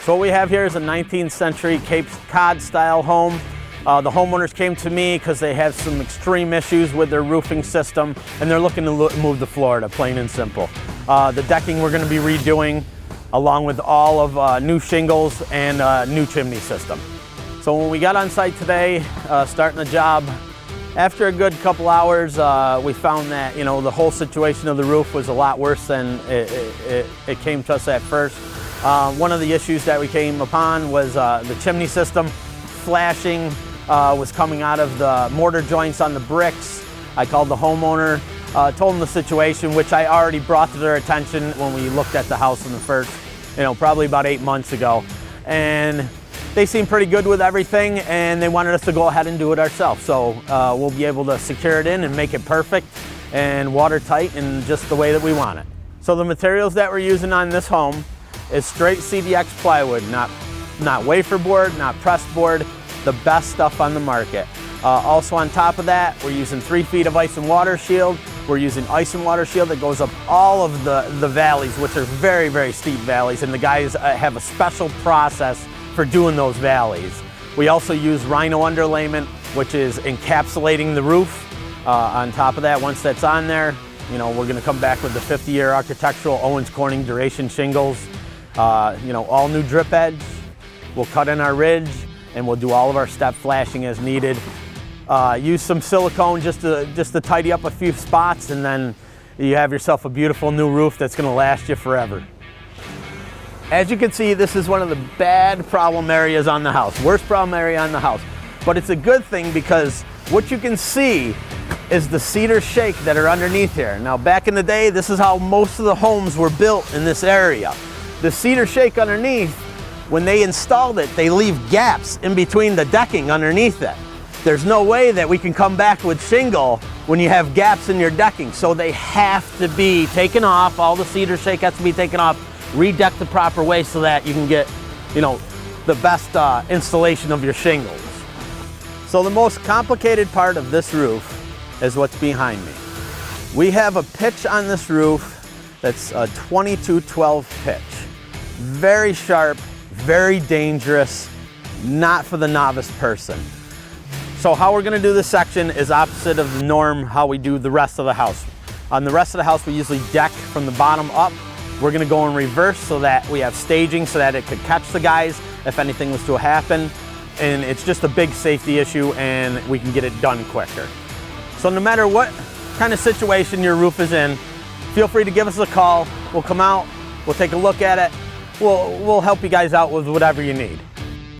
So what we have here is a 19th century Cape Cod style home. The homeowners came to me because they have some extreme issues with their roofing system and they're looking to move to Florida, plain and simple. The decking we're going to be redoing along with all of new shingles and new chimney system. So when we got on site today, starting the job, after a good couple hours, we found that the whole situation of the roof was a lot worse than it came to us at first. One of the issues that we came upon was the chimney system flashing was coming out of the mortar joints on the bricks. I called the homeowner, told him the situation, which I already brought to their attention when we looked at the house in the first, probably about 8 months ago. And they seemed pretty good with everything and they wanted us to go ahead and do it ourselves. So we'll be able to secure it in and make it perfect and watertight and just the way that we want it. So the materials that we're using on this home is straight CDX plywood, not wafer board, not pressed board, the best stuff on the market. Also on top of that, we're using 3 feet of ice and water shield. We're using ice and water shield that goes up all of the valleys, which are very, very steep valleys, and the guys have a special process for doing those valleys. We also use rhino underlayment, which is encapsulating the roof. On top of that, once that's on there, we're gonna come back with the 50-year architectural Owens Corning duration shingles. All new drip edge. We'll cut in our ridge and we'll do all of our step flashing as needed. Use some silicone just to tidy up a few spots, and then you have yourself a beautiful new roof that's gonna last you forever. As you can see, this is one of the bad problem areas on the house, worst problem area on the house. But it's a good thing because what you can see is the cedar shake that are underneath here. Now back in the day, this is how most of the homes were built in this area. The cedar shake underneath, when they installed it, they leave gaps in between the decking underneath it. There's no way that we can come back with shingle when you have gaps in your decking. So they have to be taken off. All the cedar shake has to be taken off, redeck the proper way so that you can get, the best installation of your shingles. So the most complicated part of this roof is what's behind me. We have a pitch on this roof that's a 22-12 pitch. Very sharp, very dangerous, not for the novice person. So how we're gonna do this section is opposite of the norm how we do the rest of the house. On the rest of the house, we usually deck from the bottom up. We're gonna go in reverse so that we have staging so that it could catch the guys if anything was to happen. And it's just a big safety issue and we can get it done quicker. So no matter what kind of situation your roof is in, feel free to give us a call. We'll come out, we'll take a look at it. We'll help you guys out with whatever you need.